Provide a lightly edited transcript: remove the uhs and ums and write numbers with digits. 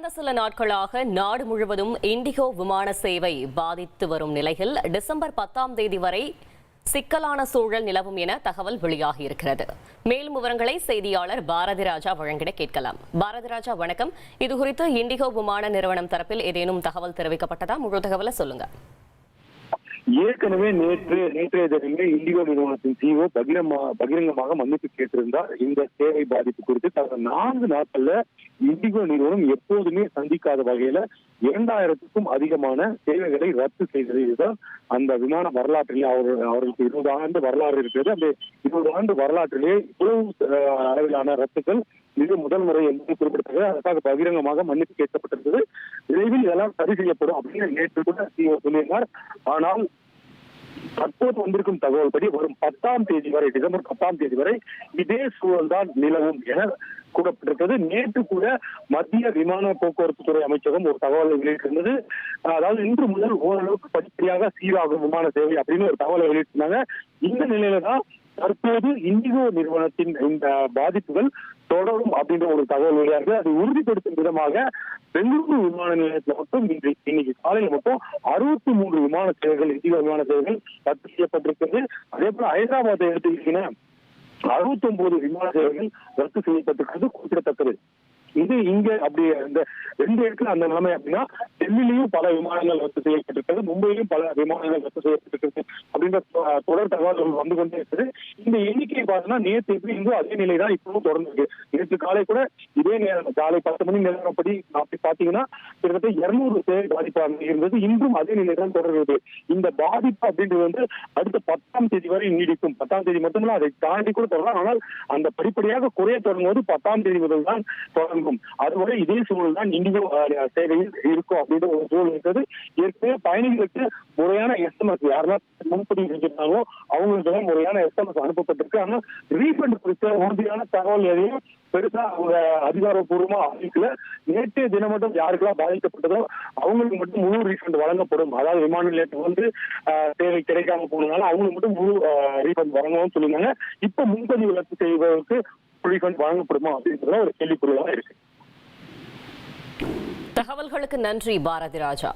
கடந்த சில நாட்களாக நாடு முழுவதும் இண்டிகோ விமான சேவை பாதித்து வரும் நிலையில் டிசம்பர் 10ஆம் தேதி வரை சிக்கலான சூழல் நிலவும் என தகவல் வெளியாகியிருக்கிறது. மேலும் விவரங்களை செய்தியாளர் பாரதி ராஜா வழங்கிட கேட்கலாம். பாரதி ராஜா, வணக்கம். இதுகுறித்து இண்டிகோ விமான நிறுவனம் தரப்பில் ஏதேனும் தகவல் தெரிவிக்கப்பட்டதா? முழு தகவலை சொல்லுங்க. ஏற்கனவே நேற்றைய தினமே இண்டிகோ நிறுவனத்தின் சிஓ பகிரங்கமாக மன்னிப்பு கேட்டிருந்தார். இந்த சேவை பாதிப்பு குறித்து கடந்த 4 நாட்கள்ல இண்டிகோ நிறுவனம் எப்போதுமே சந்திக்காத வகையில 2000க்கும் அதிகமான சேவைகளை ரத்து செய்தது. இதுதான் அந்த விமான வரலாற்றிலே அவர்களுக்கு 20 ஆண்டு வரலாறு இருக்கிறது. அந்த 20 ஆண்டு வரலாற்றிலே இவ்வளவு அளவிலான ரத்துக்கள் இது முதல் முறை என்பது குறிப்பிடத்தக்கது. அதற்காக பகிரங்கமாக மன்னிப்பு கேட்கப்பட்டிருந்தது. விரைவில் இதெல்லாம் சரி செய்யப்படும் அப்படின்னு நேற்று கூட சிஓ சொல்லியிருந்தார். ஆனால் தற்போது வந்திருக்கும் தகவல் படி வரும் 10ஆம் தேதி வரை, டிசம்பர் 10ஆம் தேதி வரை இதே சூழல் தான் நிலவும் என கூறப்பட்டிருக்கிறது. நேற்று கூட மத்திய விமான போக்குவரத்து துறை அமைச்சகம் ஒரு தகவலை வெளியிட்டிருந்தது. அதாவது இன்று முதல் ஓரளவுக்கு படிப்படியாக சீராகும் விமான சேவை அப்படின்னு ஒரு தகவலை வெளியிட்டிருந்தாங்க. இந்த நிலையில தான் தற்போது இண்டிகோ நிறுவனத்தின் இந்த பாதிப்புகள் தொடரும் அப்படின்ற ஒரு தகவல் வெளியாகிறது. அதை உறுதிப்படுத்தும் விதமாக பெங்களூரு விமான நிலையத்தில் மட்டும் இன்னைக்கு காலையில மட்டும் 63 விமான சேவைகள், இண்டிகோ விமான சேவைகள் ரத்து செய்யப்பட்டிருக்கிறது. அதே போல ஹைதராபாத்தை எடுத்துக்கிட்டீங்கன்னா 69 விமான சேவைகள் ரத்து செய்யப்பட்டிருக்கிறது குறிப்பிடத்தக்கது. இது இங்க அப்படி இந்த 2 இடத்துல அந்த நிலைமை அப்படின்னா டெல்லியிலையும் பல விமானங்கள் ரத்து செய்யப்பட்டிருக்கிறது, மும்பையிலும் பல விமானங்கள் ரத்து செய்யப்பட்டிருக்கிறது அப்படின்ற தொடர் தகவல்கள் வந்து கொண்டே இருக்குது. இந்த எண்ணிக்கையை பார்த்தோம்னா நேற்று எப்படி இருந்தோ அதே நிலை தான் இப்பவும் தொடர்ந்து. நேற்று காலை கூட இதே நேரம் காலை 10 மணி நேரப்படி அப்படி பாத்தீங்கன்னா கிட்டத்தட்ட 200 சேவை பாதிப்பாக இருந்தது. இன்றும் அதே நிலை தான் தொடர்கிறது. இந்த பாதிப்பு அப்படின்றது வந்து அடுத்த 10ஆம் தேதி வரை நீடிக்கும். 10ஆம் தேதி மட்டுமல்ல, அதை தாண்டி கூட தொடரலாம். ஆனால் அந்த படிப்படியாக குறைய தொடங்குவது 10ஆம் தேதி முதல் தான் தொடங்கும். அதுவரை இதே சூழல் தான் இண்டிகோ சேவையில் இருக்கும் அப்படின்ற ஒரு சூழல் இருக்கிறது. ஏற்கனவே பயணிகளுக்கு முறையான எஸ்எம்எஸ் யாரெல்லாம் முன்பதிவு செஞ்சிருந்தாங்களோ அவங்களுக்கு முறையான எஸ்எம்எஸ் அனுப்பப்பட்டிருக்கு. ஆனா ரீஃபண்ட் குறித்த உறுதியான தகவல் எதையும் பெருசா அவங்க அதிகாரப்பூர்வமா அறிவிக்கல. நேற்றைய தினம் மட்டும் யாருக்கெல்லாம் பாதிக்கப்பட்டதோ அவங்களுக்கு மட்டும் முழு ரீஃபண்ட் வழங்கப்படும். அதாவது விமான நிலையத்துக்கு வந்து சேவை கிடைக்காம போனதுனால அவங்களுக்கு மட்டும் முழு ரீஃபண்ட் வழங்கணும்னு சொல்லியிருந்தாங்க. இப்ப முன்பதிவு ரத்து செய்வதற்கு ரீஃபண்ட் வழங்கப்படுமா அப்படின்றத ஒரு கேள்விக்குறியாக இருக்கு. தகவல்களுக்கு நன்றி பாரதி ராஜா.